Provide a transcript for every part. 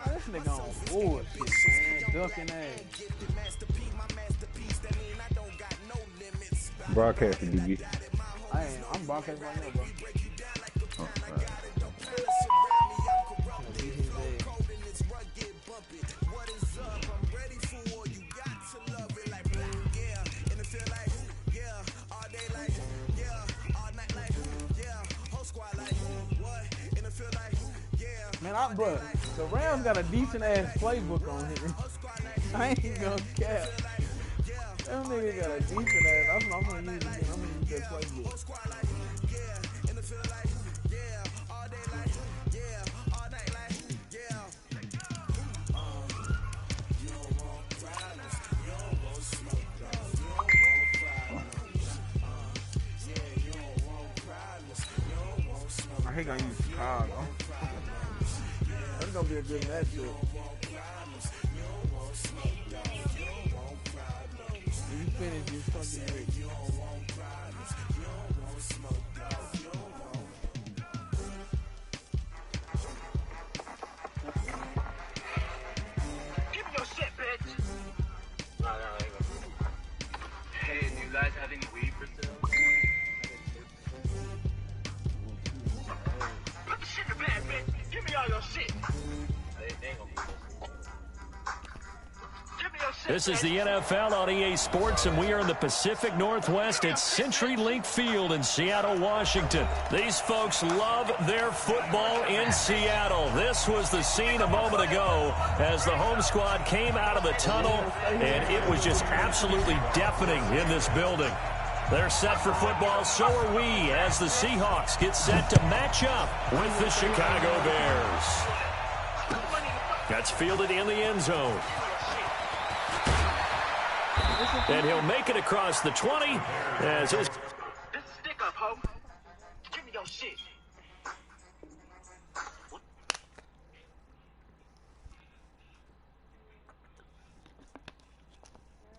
This nigga on bullshit, man. Ducking ass. Broadcasting, DB. I'm broadcasting right now, bro. Oh, Man, bro, the Rams got a decent ass playbook on here. I ain't gonna cap. Them niggas got a decent ass. I'm gonna use it. I'm gonna use that playbook. I hate gonna use Chicago. That's gonna be a good matchup. If you finish this fucking week. Give me your shit, bitch! No, hey, do you guys have any weed for sale? Put the shit in the bag, bitch! Give me all your shit! This is the NFL on EA Sports, and we are in the Pacific Northwest at CenturyLink Field in Seattle, Washington. These folks love their football in Seattle. This was the scene a moment ago as the home squad came out of the tunnel, and it was just absolutely deafening in this building. They're set for football, so are we, as the Seahawks get set to match up with the Chicago Bears. That's fielded in the end zone. And he'll make it across the 20 as his... This is stick up, ho. Give me your shit.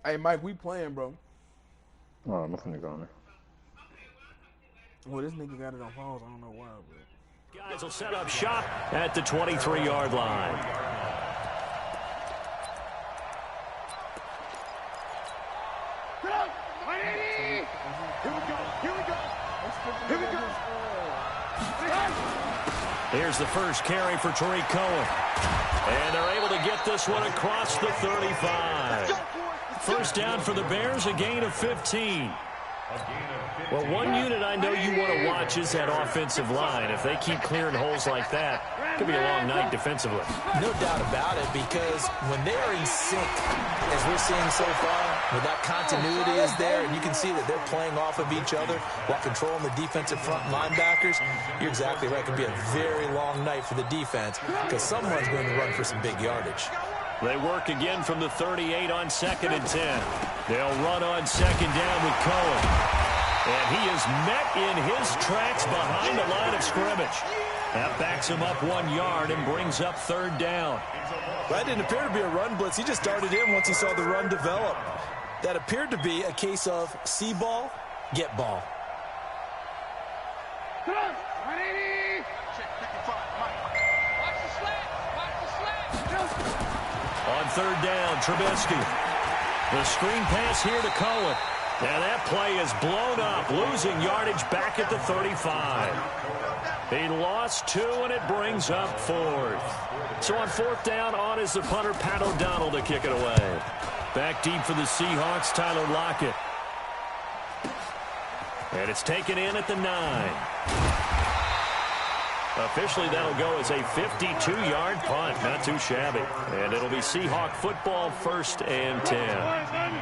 Hey, Mike, we playing, bro. Oh, I'm finna go on there. Well, this nigga got it on pause. I don't know why, but... Guys will set up shop at the 23-yard line. Here's the first carry for Tariq Cohen. And they're able to get this one across the 35. First down for the Bears, a gain of 15. Well, one unit I know you want to watch is that offensive line. If they keep clearing holes like that, it could be a long night defensively. No doubt about it, because when they are in sync, as we're seeing so far, where that continuity is there, and you can see that they're playing off of each other while controlling the defensive front linebackers, you're exactly right. It could be a very long night for the defense, because someone's going to run for some big yardage. They work again from the 38 on 2nd and 10. They'll run on 2nd down with Cohen. And he is met in his tracks behind the line of scrimmage. That backs him up 1 yard and brings up 3rd down. That didn't appear to be a run blitz. He just darted in once he saw the run develop. That appeared to be a case of see ball, get ball. On 3rd down, Trubisky. The screen pass here to Cohen. And that play is blown up, losing yardage back at the 35. He lost 2, and it brings up 4th. So on 4th down, on is the punter, Pat O'Donnell, to kick it away. Back deep for the Seahawks, Tyler Lockett. And it's taken in at the 9. Officially, that'll go as a 52-yard punt. Not too shabby. And it'll be Seahawk football, 1st and 10.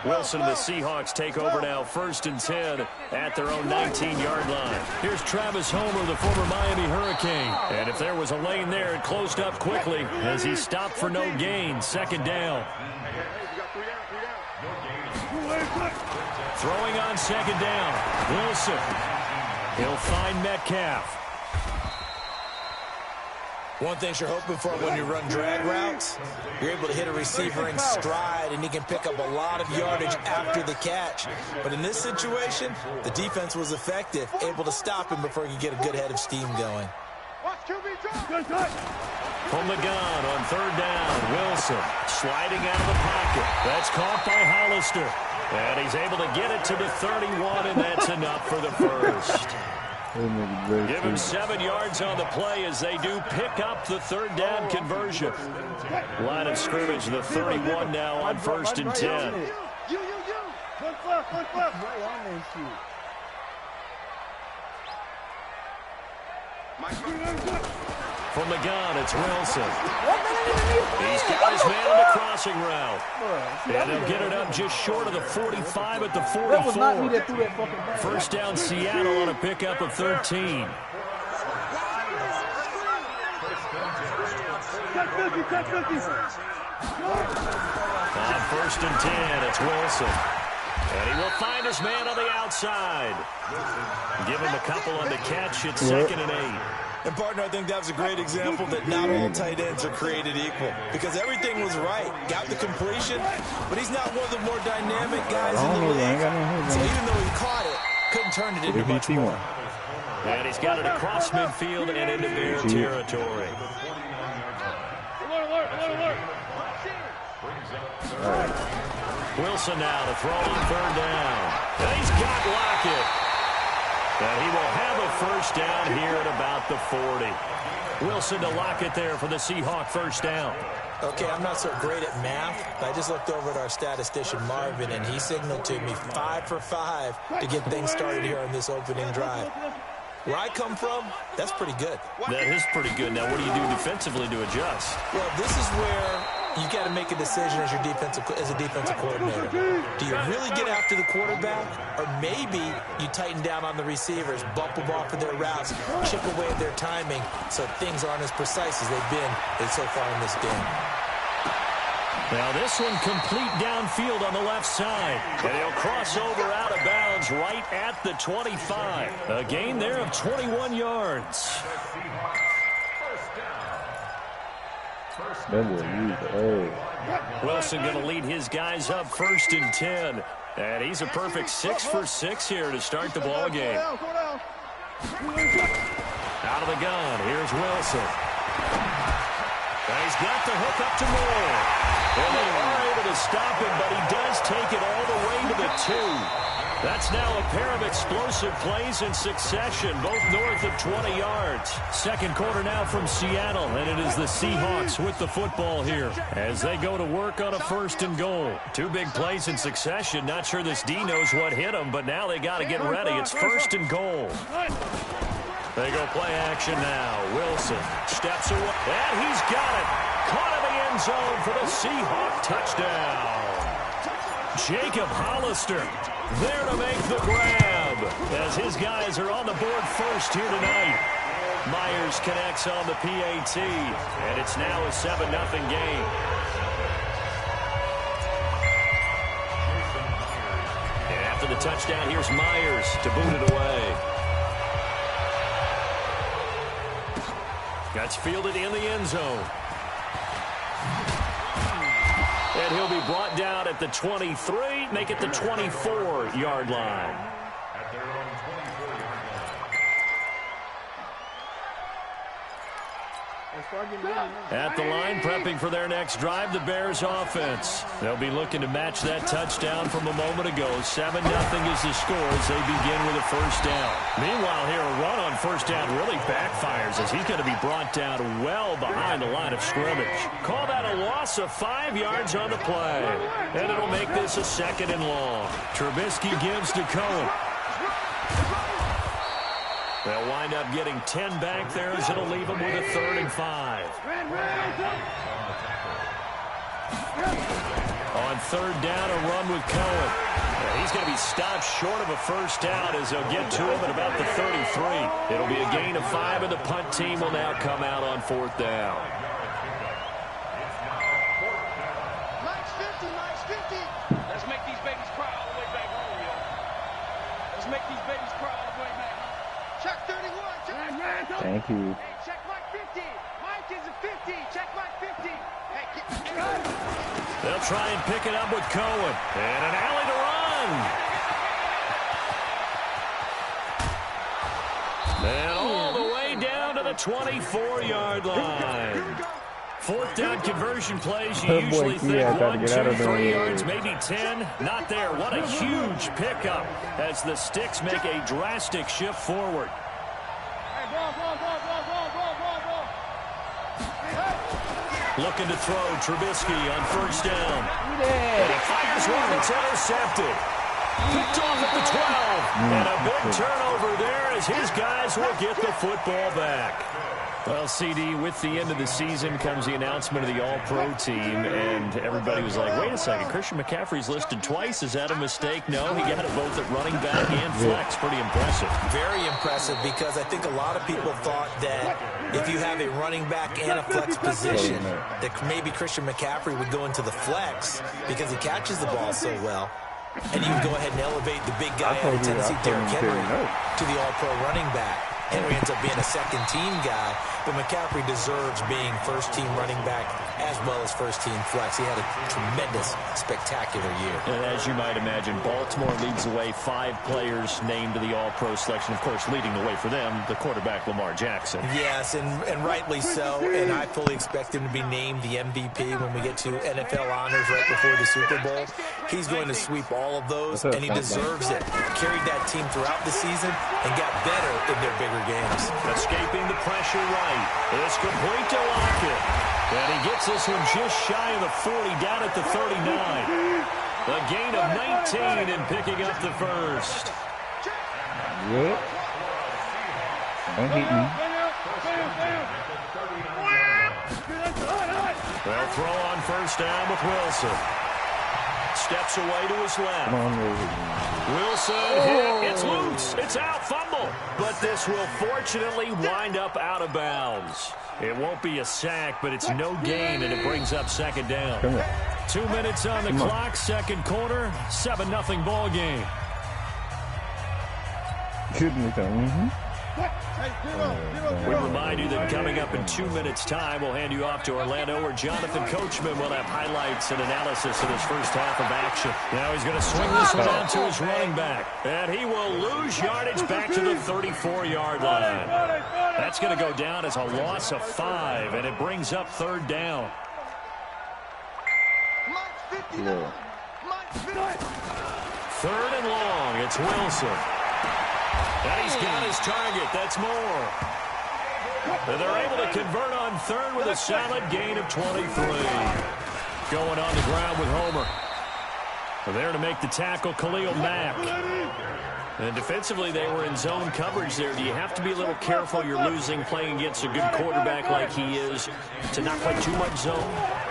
Wilson and the Seahawks take over now, 1st and 10 at their own 19-yard line. Here's Travis Homer, the former Miami Hurricane. And if there was a lane there, it closed up quickly as he stopped for no gain. 2nd down. Throwing on 2nd down. Wilson. He'll find Metcalf. One thing you're hoping for when you run drag routes, you're able to hit a receiver in stride, and he can pick up a lot of yardage after the catch. But in this situation, the defense was effective, able to stop him before he could get a good head of steam going. From the gun on third down, Wilson sliding out of the pocket. That's caught by Hollister. And he's able to get it to the 31, and that's enough for the first. Give him 7 yards on the play as they do pick up the third down conversion. Line of scrimmage, the 31 now on 1st and 10. From the gun, it's Wilson. He's got his man on the crossing route. And he'll get it up just short of the 45 at the 44. First down, Seattle on a pickup of 13. On 1st and 10, it's Wilson. And he will find his man on the outside. Give him a couple on the catch. It's 2nd and 8. And, partner, I think that was a great example that not all tight ends are created equal. Because everything was right. Got the completion, but he's not one of the more dynamic guys in the league. So even though he caught it, couldn't turn it into much more. And he's got it across midfield and into Bear territory. Wilson now to throw on third down. And he's got Lockett. And he will have a first down here at about the 40. Wilson to Lockett there for the Seahawk first down. Okay, I'm not so great at math, but I just looked over at our statistician, Marvin, and he signaled to me 5 for 5 to get things started here on this opening drive. Where I come from, that's pretty good. That is pretty good. Now, what do you do defensively to adjust? Well, this is where you got to make a decision as a defensive coordinator. Do you really get after the quarterback, or maybe you tighten down on the receivers, bump them off of their routes, chip away at their timing, so things aren't as precise as they've been so far in this game. Now this one complete downfield on the left side. And he'll cross over out of bounds right at the 25. A gain there of 21 yards. Wilson going to lead his guys up 1st and 10. And he's a perfect 6 for 6 here to start the ball game. Out of the gun, here's Wilson. And he's got the hook up to Moore. And they are able to stop him, but he does take it all the way to the 2. That's now a pair of explosive plays in succession, both north of 20 yards. Second quarter now from Seattle, and it is the Seahawks with the football here as they go to work on a 1st and goal. 2 big plays in succession. Not sure this D knows what hit him, but now they got to get ready. It's 1st and goal. They go play action now. Wilson steps away, and he's got it. Caught in the end zone for the Seahawk touchdown. Jacob Hollister there to make the grab as his guys are on the board first here tonight. Myers connects on the PAT, and it's now a 7-0 game. And after the touchdown, here's Myers to boot it away. That's fielded in the end zone. And he'll be brought down at the 23, make it the 24-yard line. At the line, prepping for their next drive, the Bears offense. They'll be looking to match that touchdown from a moment ago. 7-0 is the score as they begin with a first down. Meanwhile, here, a run on first down really backfires as he's going to be brought down well behind the line of scrimmage. Call that a loss of 5 yards on the play. And it'll make this a 2nd and long. Trubisky gives to Cohen. They'll wind up getting 10 back there as it'll leave them with a 3rd and 5. On 3rd down, a run with Cohen. He's going to be stopped short of a first down as they'll get to him at about the 33. It'll be a gain of 5, and the punt team will now come out on 4th down. Let's make these babies cry all the way back home, yo. Let's make these babies cry all the way back home. Check 31. Check. Thank you. Check Mike 50. Mike They'll try and pick it up with Cohen. And an alley to run. And all the way down to the 24-yard line. Fourth down conversion plays, you usually think 1, 2, 3 yards, maybe 10. Not there. What a huge pickup as the Sticks make a drastic shift forward. Looking to throw Trubisky on first down. And he fires one that's intercepted. Picked off at the 12. And a big turnover there as his guys will get the football back. Well, CD, with the end of the season comes the announcement of the All-Pro team, and everybody was like, wait a second, Christian McCaffrey's listed twice. Is that a mistake? No, he got it both at running back and flex. Pretty impressive. Very impressive, because I think a lot of people thought that if you have a running back and a flex position, that maybe Christian McCaffrey would go into the flex because he catches the ball so well. And you would go ahead and elevate the big guy out of Tennessee, Derrick Henry, to the All-Pro running back. Henry ends up being a second-team guy, but McCaffrey deserves being first-team running back as well as first-team flex. He had a tremendous, spectacular year. And as you might imagine, Baltimore leads the way. 5 players named to the All-Pro selection. Of course, leading the way for them, the quarterback Lamar Jackson. Yes, and rightly so. And I fully expect him to be named the MVP when we get to NFL honors right before the Super Bowl. He's going to sweep all of those, and he deserves it. Carried that team throughout the season and got better in their bigger games. Escaping the pressure right. It's complete to Lockett. And he gets this one just shy of the 40, down at the 39. A gain of 19 and picking up the first. Yep. Don't hit me. They'll throw on first down with Wilson. Steps away to his left. Wilson hit. It's loose. It's out. Fumble. But this will fortunately wind up out of bounds. It won't be a sack, but it's no gain, and it brings up second down. 2 minutes on the clock, second quarter, 7-0 ball game. We remind you that coming up in 2 minutes' time, we'll hand you off to Orlando, where Jonathan Coachman will have highlights and analysis of his first half of action. Now he's going to swing this one out to his running back, and he will lose yardage back to the 34-yard line. That's going to go down as a loss of 5, and it brings up third down. Third and long. It's Wilson. And he's got his target. That's more. And they're able to convert on third with a solid gain of 23. Going on the ground with Homer. There to make the tackle, Khalil Mack. And defensively, they were in zone coverage there. Do you have to be a little careful? You're losing, playing against a good quarterback like he is, to not play too much zone?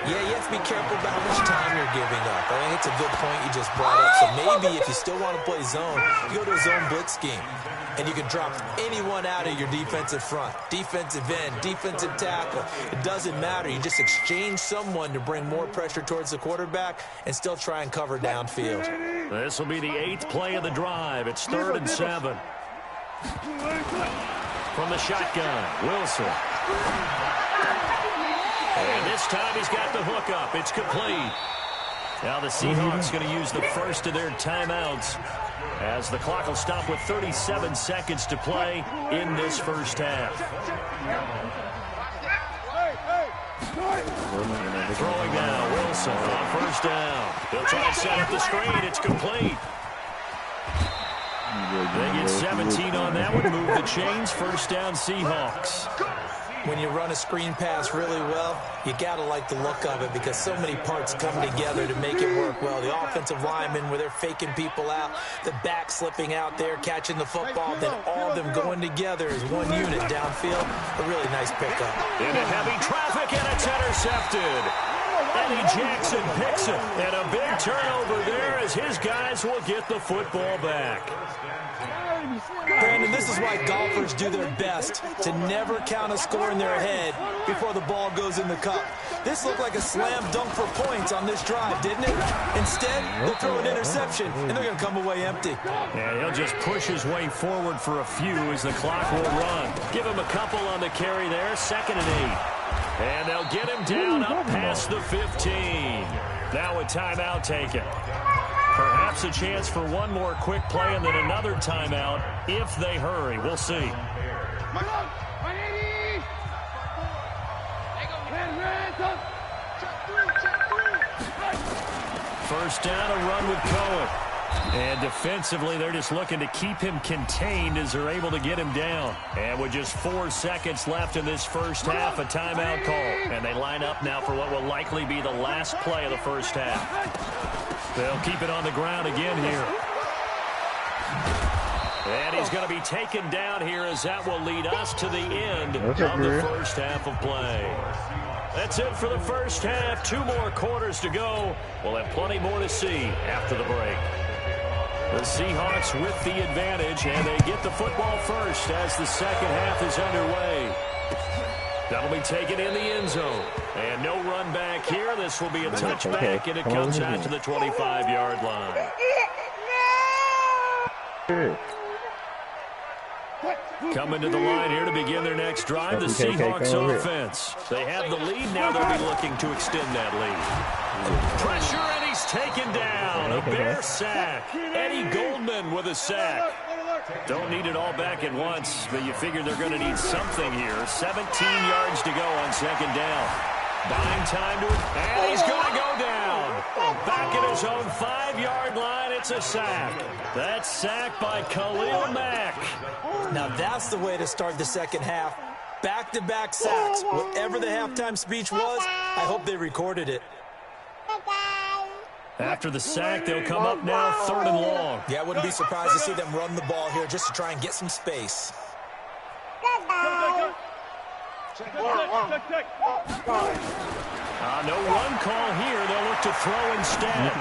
Yeah, you have to be careful about how much time you're giving up. I think it's a good point you just brought up. So maybe if you still want to play zone, you go to a zone blitz scheme. And you can drop anyone out of your defensive front. Defensive end, defensive tackle. It doesn't matter. You just exchange someone to bring more pressure towards the quarterback and still try and cover downfield. This will be the 8th play of the drive. It's 3rd and 7. From the shotgun, Wilson. And this time he's got the hook up. It's complete. Now the Seahawks going to use the first of their timeouts, as the clock will stop with 37 seconds to play in this first half. Throwing now, Wilson on first down. They'll try to set up the screen. It's complete. They get 17 on that one. Move the chains. First down, Seahawks. When you run a screen pass really well, you got to like the look of it, because so many parts come together to make it work well. The offensive linemen, where they're faking people out, the back slipping out there, catching the football, then all of them going together as one unit downfield. A really nice pickup. Into heavy traffic, and it's intercepted. Eddie Jackson picks it, and a big turnover there as his guys will get the football back. Brandon, this is why golfers do their best to never count a score in their head before the ball goes in the cup. This looked like a slam dunk for points on this drive, didn't it? Instead, they'll throw an interception, and they're going to come away empty. Yeah, he'll just push his way forward for a few as the clock will run. Give him a couple on the carry there. 2nd and 8. And they'll get him down up past the 15. Now a timeout taken. Perhaps a chance for one more quick play and then another timeout if they hurry. We'll see. First down, a run with Cohen. And defensively, they're just looking to keep him contained as they're able to get him down. And with just 4 seconds left in this first half, a timeout call. And they line up now for what will likely be the last play of the first half. They'll keep it on the ground again here. And he's going to be taken down here as that will lead us to the end of the first half of play. That's it for the first half. 2 more quarters to go. We'll have plenty more to see after the break. The Seahawks with the advantage, and they get the football first as the second half is underway. That'll be taken in the end zone. And no run back here. This will be a touchback, and it comes out to the 25-yard line. Coming to the line here to begin their next drive, the Seahawks offense. They have the lead. Now they'll be looking to extend that lead. Pressure, and he's taken down. A Bear sack. Eddie Goldman with a sack. Don't need it all back at once, but you figure they're going to need something here. 17 yards to go on second down. Buying time to it, and he's going to go down. Back at his own 5-yard line, it's a sack. That's sacked by Khalil Mack. Now that's the way to start the second half. Back-to-back sacks. Whatever the halftime speech was, I hope they recorded it. After the sack, they'll come up now 3rd and long. Yeah, I wouldn't be surprised to see them run the ball here just to try and get some space. No run call here. They'll look to throw instead.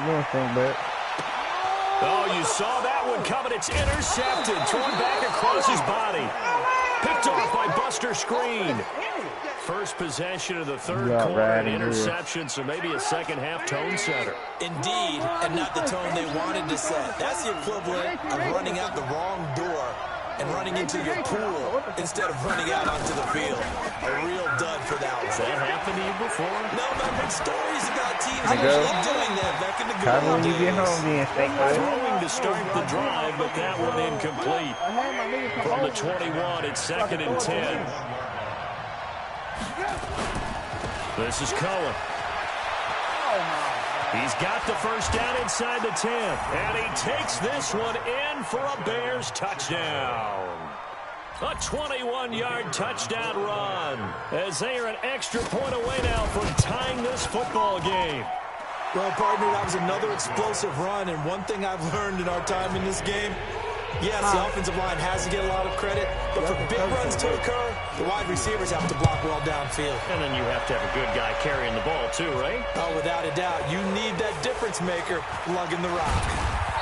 Oh, you saw that one coming. It's intercepted. Thrown back across his body. Picked off by Buster Screen. First possession of the third quarter, an interception, so maybe a second-half tone setter. Indeed, and not the tone they wanted to set. That's the equivalent of running out the wrong door and running into your pool instead of running out onto the field. A real dud for that one. Has that happened to you before? No, but I've heard stories about teams actually doing that back in the good old days. Throwing to start the drive, but that one incomplete. From the 21, it's 2nd and 10. This is Cohen. He's got the first down inside the 10. And he takes this one in for a Bears touchdown. A 21-yard touchdown run. As they are an extra point away now from tying this football game. Well, partner, that was another explosive run. And one thing I've learned in our time in this game, yes, the offensive line has to get a lot of credit, but for big runs to occur, the wide receivers have to block well downfield. And then you have to have a good guy carrying the ball too, right? Oh, without a doubt. You need that difference maker lugging the rock.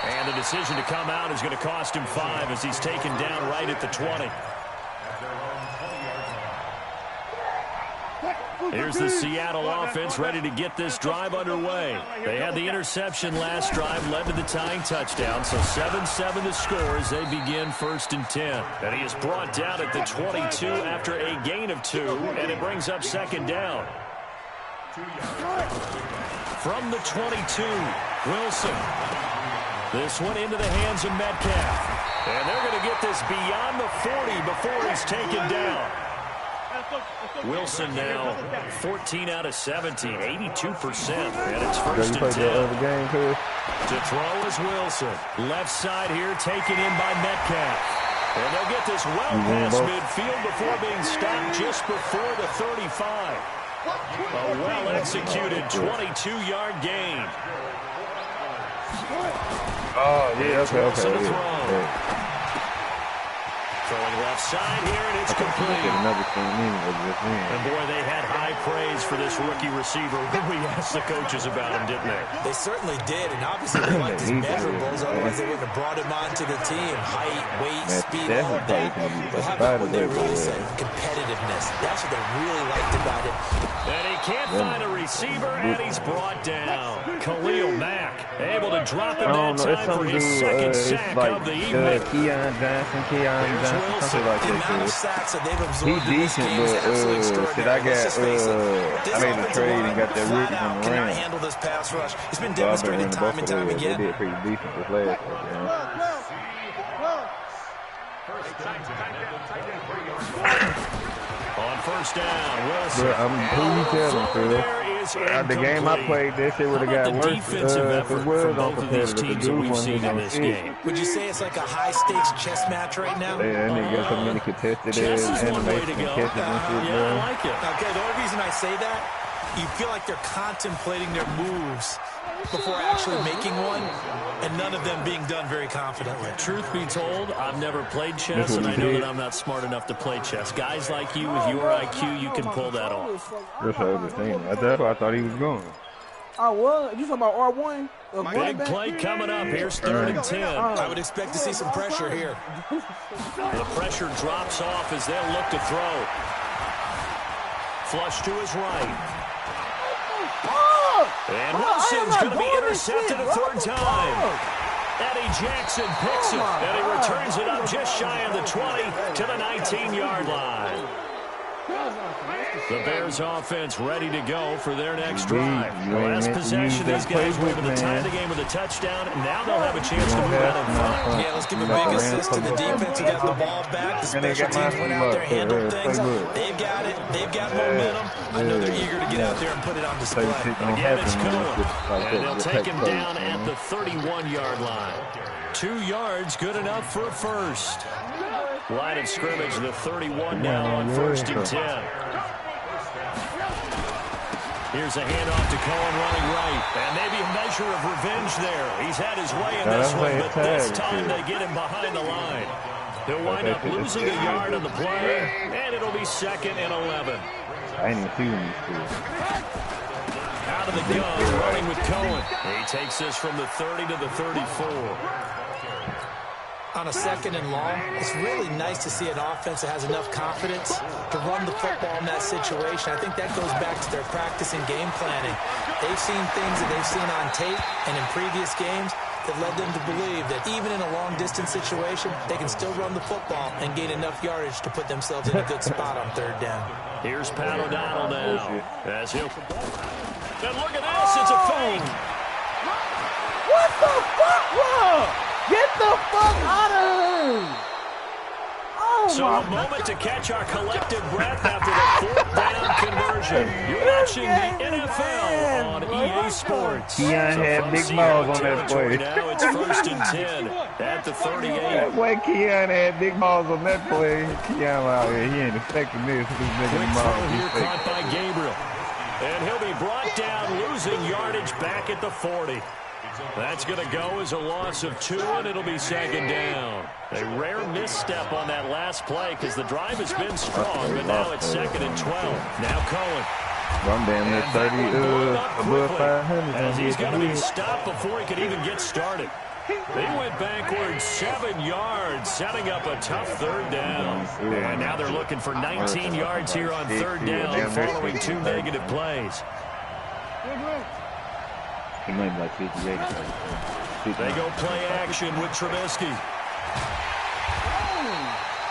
And the decision to come out is going to cost him 5 as he's taken down right at the 20. Here's the Seattle offense ready to get this drive underway. They had the interception last drive, led to the tying touchdown, so 7-7 to score as they begin 1st and 10. And he is brought down at the 22 after a gain of 2, and it brings up 2nd down. From the 22, Wilson. This one into the hands of Metcalf. And they're going to get this beyond the 40 before he's taken down. Wilson now 14 out of 17, 82%, and it's 1st and 10. To throw is Wilson. Left side here taken in by Metcalf. And they'll get this well past midfield before being stopped just before the 35. A well-executed 22-yard gain. Oh, yeah, okay. Throwing left side here, and it's complete. And boy, they had high praise for this rookie receiver when we asked the coaches about him, didn't they? They certainly did, and obviously they liked his measurables, otherwise they wouldn't have brought him onto the team. Height, weight, speed, all of that. But how about what they really said? Competitiveness. That's what they really liked about it. And he can't find a receiver, and he's brought down. Khalil Mack able to drop him that time for his 2nd sack of the evening. Keon Johnson. Wilson, like the amount of sacks that they've absorbed in this game is absolutely extraordinary. I made a trade and got that rookie from the cannot Rams. handle this pass rush. It's been demonstrated time and time again. They did pretty decent this last year. On first down, Wilson. Who you telling, Phil? The game I played, that shit would have got worse. Defensive effort from both of these teams that we've seen in this game. Would you say it's like a high-stakes chess match right now? Yeah, and they got so many contested animations and catches and shit, yeah, I like it. Okay, the only reason I say that, you feel like they're contemplating their moves before actually making one, and none of them being done very confidently. Truth be told, I've never played chess, and I know that I'm not smart enough to play chess. Guys like you, with your IQ, you can pull that off. That's how I was saying. That's why I thought he was going. I was. You talking about R1? Big play coming up. Here's 3rd and 10. I would expect to see some pressure here. The pressure drops off as they'll look to throw. Flush to his right. And Wilson's going to be intercepted a 3rd time. Eddie Jackson picks it, and he returns it up just shy of the 20 to the 19-yard line. The Bears offense ready to go for their next drive. Last possession, these guys were able to tie the game with a touchdown, and now they'll have a chance to move out in front. Yeah, let's give a big assist to the defense who got the ball back. The special teams went out there, handled things. They've got it. They've got momentum. I know they're eager to get out there and put it on display. Again, it's Cohen, and they'll take him down at the 31-yard line. 2 yards, good enough for a first. Line of scrimmage, the 31 now on 1st and 10. Here's a handoff to Cohen running right. And maybe a measure of revenge there. He's had his way in this one, but this time they get him behind the line. He'll wind up losing a yard on the play, and it'll be 2nd and 11. I ain't even see him. Out of the gun, running with Cohen. He takes this from the 30 to the 34. On a 2nd and long, it's really nice to see an offense that has enough confidence to run the football in that situation. I think that goes back to their practice and game planning. They've seen things that they've seen on tape and in previous games that led them to believe that even in a long-distance situation, they can still run the football and gain enough yardage to put themselves in a good spot on 3rd down. Here's Pat O'Donnell now. As he'll... And look at this, it's a fake. What the fuck? Whoa! Get the fuck out of here! Oh so a moment to catch our collective breath after the 4th down conversion. You're watching the NFL on EA Sports. Keon had big balls on that play. Now it's 1st and 10 at the 38. That way Keon had big balls on that play. Keon out here, he ain't expecting this. Quick throw here caught by Gabriel. And he'll be brought down, losing yardage back at the 40. That's going to go as a loss of 2, and it'll be 2nd down. A rare misstep on that last play because the drive has been strong, but now it's 2nd and 12. Now Cohen. I'm damn near 30, above 500. As he's going to be stopped before he could even get started. They went backwards 7 yards, setting up a tough 3rd down. And now they're looking for 19 yards here on 3rd down following 2 negative plays. He might be like 58. They go play action with Trubisky.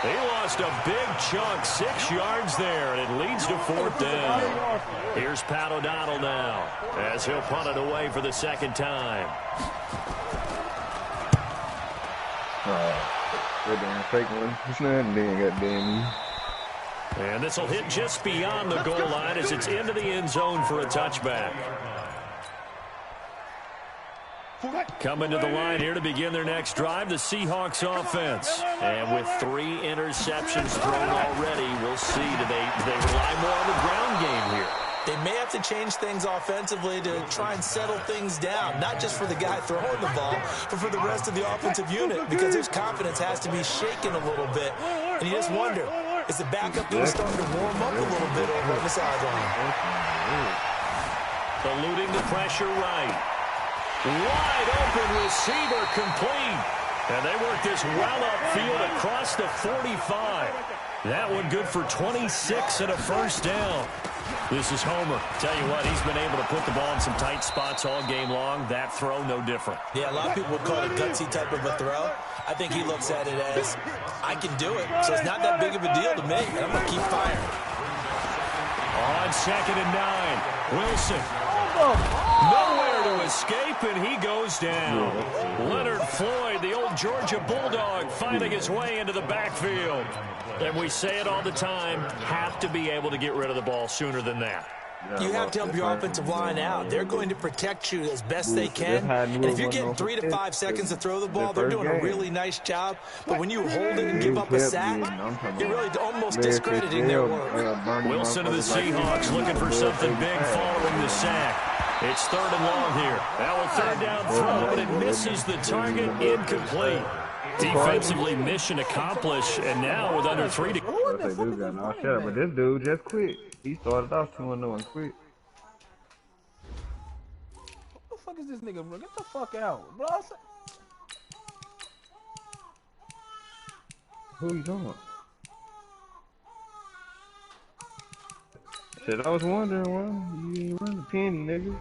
He lost a big chunk, 6 yards there, and it leads to 4th down. Here's Pat O'Donnell now, as he'll punt it away for the 2nd time. And this will hit just beyond the goal line as it's into the end zone for a touchback. Coming to the line here to begin their next drive, the Seahawks offense. And with 3 interceptions thrown already, we'll see. Do they rely more on the ground game here? They may have to change things offensively to try and settle things down, not just for the guy throwing the ball, but for the rest of the offensive unit, because his confidence has to be shaken a little bit. And you just wonder, is the backup going to start to warm up a little bit over on the sideline? Eluding the pressure right. Wide open receiver complete. And they work this well upfield across the 45. That one good for 26 and a 1st down. This is Homer. Tell you what, he's been able to put the ball in some tight spots all game long. That throw, no different. Yeah, a lot of people would call it a gutsy type of a throw. I think he looks at it as, I can do it, so it's not that big of a deal to me, and I'm going to keep firing. On 2nd and 9, Wilson. Nowhere to escape, and he goes down. Leonard Floyd, the old Georgia Bulldog, finding his way into the backfield. And we say it all the time, have to be able to get rid of the ball sooner than that. You have to help your offensive line out. They're going to protect you as best they can. And if you're getting 3 to 5 seconds to throw the ball, they're doing a really nice job. But when you hold it and give up a sack, you're really almost discrediting their work. Wilson of the Seahawks looking for something big following the sack. It's 3rd and long here. Now a 3rd down throw, but it misses the target, incomplete. Defensively, mission accomplished, and now with under 3 to go. But this dude just quit. He started off 2-0 and quit. What the fuck is this nigga, bro? Get the fuck out, bro. Who you talking about? Shit, I was wondering why you ain't run the penny, nigga.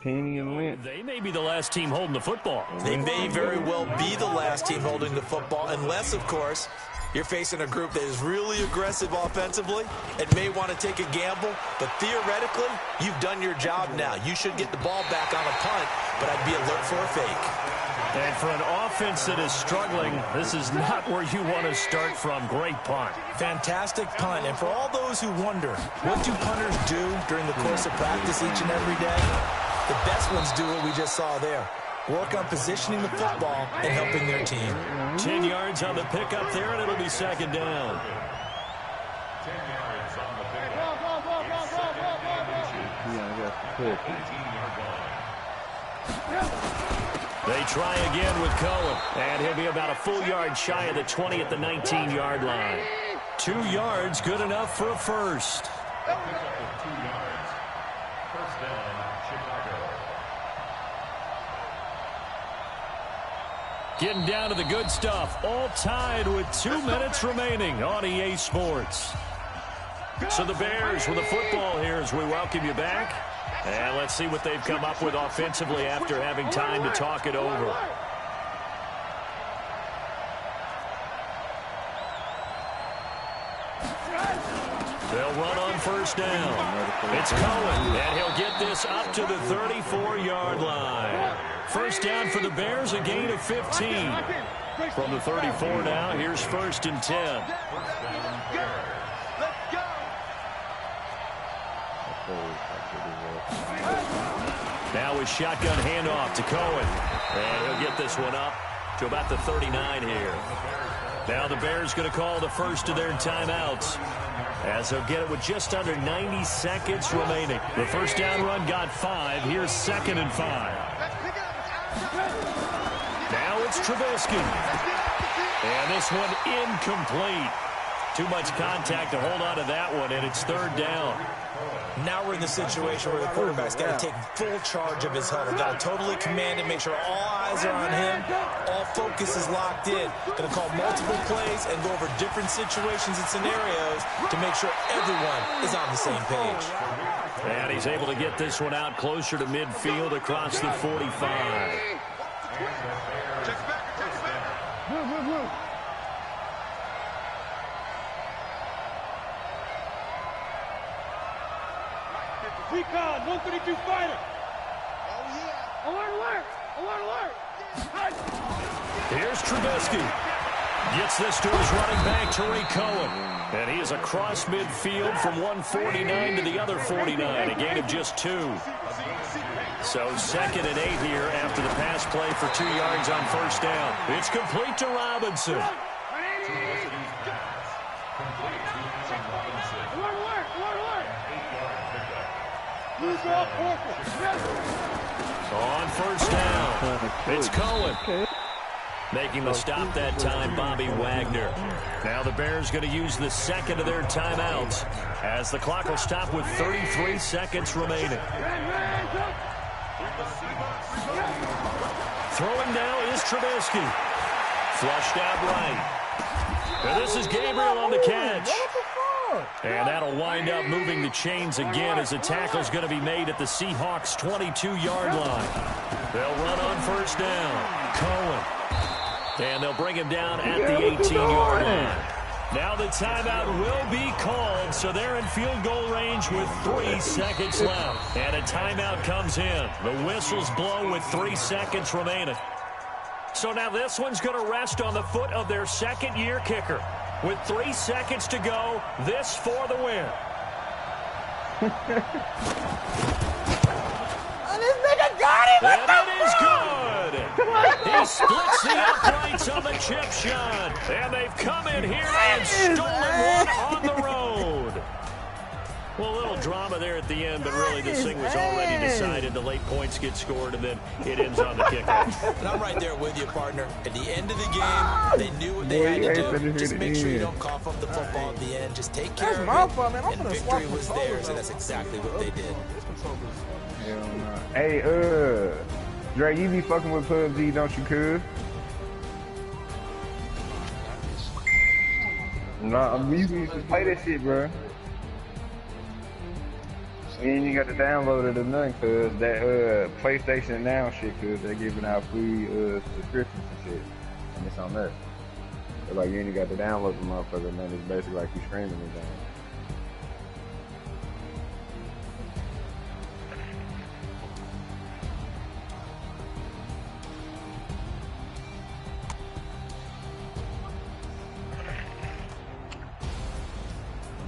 Penny and Lynch. They may be the last team holding the football. They may very well be the last team holding the football, unless, of course, you're facing a group that is really aggressive offensively and may want to take a gamble. But theoretically, you've done your job now. You should get the ball back on a punt, but I'd be alert for a fake. And for an offense that is struggling, this is not where you want to start from. Great punt. Fantastic punt. And for all those who wonder, what do punters do during the course of practice each and every day? The best ones do what we just saw there. Work on positioning the football and helping their team. 10 yards on the pickup there, and it'll be 2nd down. 10 yards on the pickup. They try again with Cohen, and he'll be about a full yard shy of the 20 at the 19-yard line. 2 yards, good enough for a first. 2 yards. First down, Chicago. Getting down to the good stuff, all tied with 2 minutes remaining on EA Sports. So the Bears with the football here as we welcome you back. And let's see what they've come up with offensively after having time to talk it over. They'll run on first down. It's Cohen, and he'll get this up to the 34-yard line. First down for the Bears, a gain of 15. From the 34 now, here's 1st and 10. Now a shotgun handoff to Cohen. And he'll get this one up to about the 39 here. Now the Bears going to call the first of their timeouts, as they'll get it with just under 90 seconds remaining. The first down run got 5. Here's 2nd and 5. Now it's Trubisky. And this one incomplete. Too much contact to hold on to that one, and it's 3rd down. Now we're in the situation where the quarterback's got to take full charge of his huddle. Got to totally command it, make sure all eyes are on him. All focus is locked in. Going to call multiple plays and go over different situations and scenarios to make sure everyone is on the same page. And he's able to get this one out closer to midfield across the 45. Recon, 132 fighter. Oh, yeah. Alert, alert. Alert, alert. Here's Trubisky. Gets this to his running back, Tariq Cohen. And he is across midfield from 149 to the other 49, a gain of just 2. So 2nd and 8 here after the pass play for 2 yards on first down. It's complete to Robinson. On first down, it's Cohen. Making the stop that time, Bobby Wagner. Now the Bears going to use the 2nd of their timeouts as the clock will stop with 33 seconds remaining. Throwing now is Trubisky. Flushed out right. And this is Gabriel on the catch. And that'll wind up moving the chains again as the tackle's going to be made at the Seahawks' 22-yard line. They'll run on first down. Cohen. And they'll bring him down at the 18-yard line. Now the timeout will be called, so they're in field goal range with 3 seconds left. And a timeout comes in. The whistles blow with 3 seconds remaining. So now this one's going to rest on the foot of their second-year kicker. With 3 seconds to go, this for the win. This nigga got it! And it is good! He splits the uprights on the chip shot. And they've come in here and stolen one on the road. Well, a little drama there at the end, but really this thing was already decided. The late points get scored, and then it ends on the kickoff. And I'm right there with you, partner. At the end of the game, they knew what they had to do. Just make sure you don't cough up the football at the end. Just take care of it. My fault, man. And victory was theirs, and that's exactly what they did. Hell no. Hey, Dre, you be fucking with PUBG, don't you, cuz? Nah, we used to play that shit, bro. And you got to download it or nothing, cuz that PlayStation Now shit, cuz they're giving out free subscriptions and shit. And it's on there. So like you ain't got to download the motherfucker, man. It's basically like you streaming it down.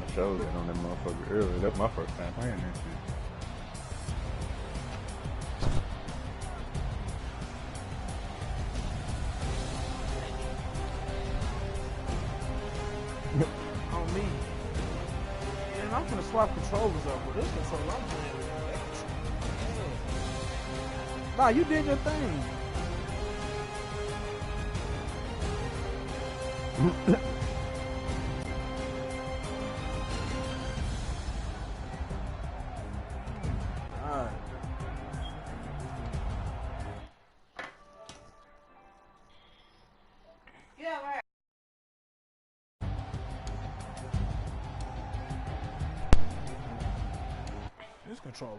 I showed it on that motherfucker earlier. That's my first time playing that shit. On me. And I'm gonna swap controllers up with this controller. I'm playing with that. Nah, you did your thing. This controller.